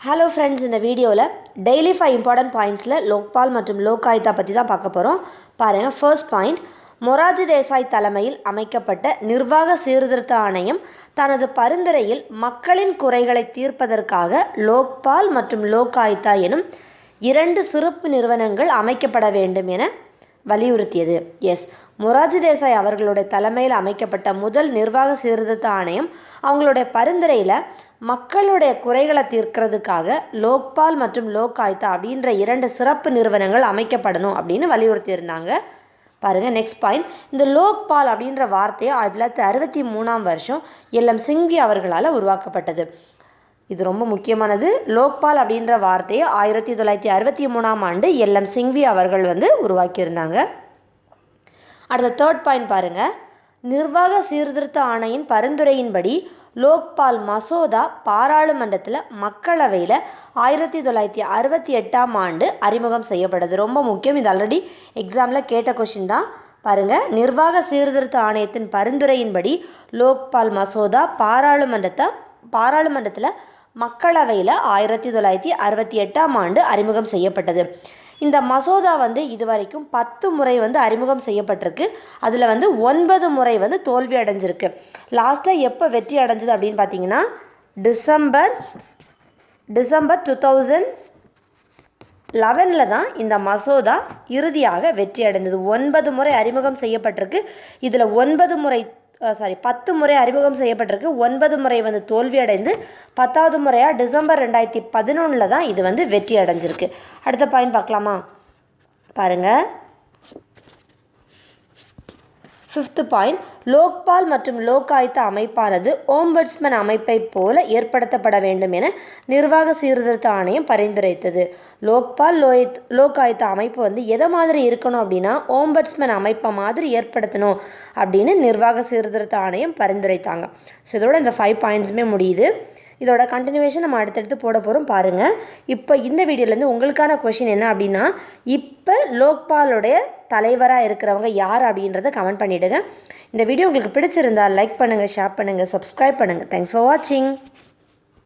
Hello friends, இந்த வீடியோவில் daily 5 important பாயிண்ட்ஸில் Lokpal மற்றும் லோக் ஆயுக்தா பற்றி தான் பார்க்க போகிறோம். பாருங்கள், ஃபர்ஸ்ட் பாயிண்ட், மொரார்ஜி தேசாய் தலைமையில் அமைக்கப்பட்ட நிர்வாக சீர்திருத்த ஆணையம் தனது பரிந்துரையில் மக்களின் குறைகளை தீர்ப்பதற்காக லோக்பால் மற்றும் லோக் ஆயுக்தா எனும் 2 சிறப்பு நிறுவனங்கள் அமைக்கப்பட வேண்டும் என வலியுறுத்தியது. எஸ், மொரார்ஜி தேசாய் அவர்களுடைய தலைமையில் அமைக்கப்பட்ட முதல் நிர்வாக சீர்திருத்த ஆணையம் அவங்களுடைய பரிந்துரையில் மக்களுடைய குறைகளை தீர்க்கிறதுக்காக லோக்பால் மற்றும் லோக் ஆயுக்தா அப்படின்ற 2 சிறப்பு நிறுவனங்கள் அமைக்கப்படணும் அப்படின்னு வலியுறுத்தியிருந்தாங்க. பாருங்கள், நெக்ஸ்ட் பாயிண்ட், இந்த லோக்பால் அப்படின்ற வார்த்தையை 1963ஆம் வருஷம் LM சிங்வி அவர்களால் உருவாக்கப்பட்டது. இது ரொம்ப முக்கியமானது. லோக்பால் அப்படின்ற வார்த்தையை 1963ஆம் ஆண்டு LM சிங்வி அவர்கள் உருவாக்கியிருந்தாங்க. அடுத்த தேர்ட் பாயிண்ட் பாருங்கள், நிர்வாக சீர்திருத்த ஆணையின் பரிந்துரையின்படி லோக்பால் மசோதா பாராளுமன்றத்தில் மக்களவையில் 1968ஆம் ஆண்டு அறிமுகம் செய்யப்பட்டது. ரொம்ப முக்கியம், இது ஆல்ரெடி எக்ஸாமில் கேட்ட கொஷின் தான். பாருங்கள், நிர்வாக சீர்திருத்த ஆணையத்தின் பரிந்துரையின்படி லோக்பால் மசோதா பாராளுமன்றத்தில் மக்களவையில் 1968ஆம் ஆண்டு அறிமுகம் செய்யப்பட்டது. இந்த மசோதா இதுவரைக்கும் 10 முறை அறிமுகம் செய்யப்பட்டிருக்கு. அதில் 9 முறை தோல்வி அடைஞ்சிருக்கு. லாஸ்ட்டாக எப்போ வெற்றி அடைஞ்சது அப்படின்னு பார்த்தீங்கன்னா டிசம்பர் 2011 தான் இந்த மசோதா இறுதியாக வெற்றி அடைந்தது. 9 முறை அறிமுகம் செய்யப்பட்டிருக்கு. இதில் 10 முறை அறிமுகம் செய்யப்பட்டிருக்கு. 9 முறை தோல்வி அடைந்து 10வது முறையாக டிசம்பர் 2011 தான் இது வெற்றி அடைஞ்சிருக்கு. அடுத்த பாயிண்ட் பார்க்கலாமா? பாருங்கள், 5th பாயிண்ட், லோக்பால் மற்றும் லோக் ஆயுக்தா அமைப்பானது ஓம்பட்ஸ்மன் அமைப்பை போல ஏற்படுத்தப்பட வேண்டும் என நிர்வாக சீர்திருத்த ஆணையம் பரிந்துரைத்தது. லோக்பால் லோக் ஆயுக்தா அமைப்பு எதை மாதிரி இருக்கணும் அப்படின்னா ஓம்பட்ஸ்மன் அமைப்பை மாதிரி ஏற்படுத்தணும் அப்படின்னு நிர்வாக சீர்திருத்த ஆணையம் பரிந்துரைத்தாங்க. ஸோ இதோட இந்த 5 பாயிண்ட்ஸுமே முடியுது. இதோட கண்டினியூவேஷன் நம்ம அடுத்தடுத்து போட போகிறோம். பாருங்கள், இப்போ இந்த வீடியோலேருந்து உங்களுக்கான கொஷின் என்ன அப்படின்னா, இப்போ லோக்பாலுடைய தலைவராக இருக்கிறவங்க யார் அப்படின்றத கமெண்ட் பண்ணிவிடுங்க. இந்த வீடியோ உங்களுக்கு பிடிச்சிருந்தால் லைக் பண்ணுங்கள், ஷேர் பண்ணுங்கள், சப்ஸ்கிரைப் பண்ணுங்கள். தேங்க்ஸ் ஃபார் வாட்சிங்.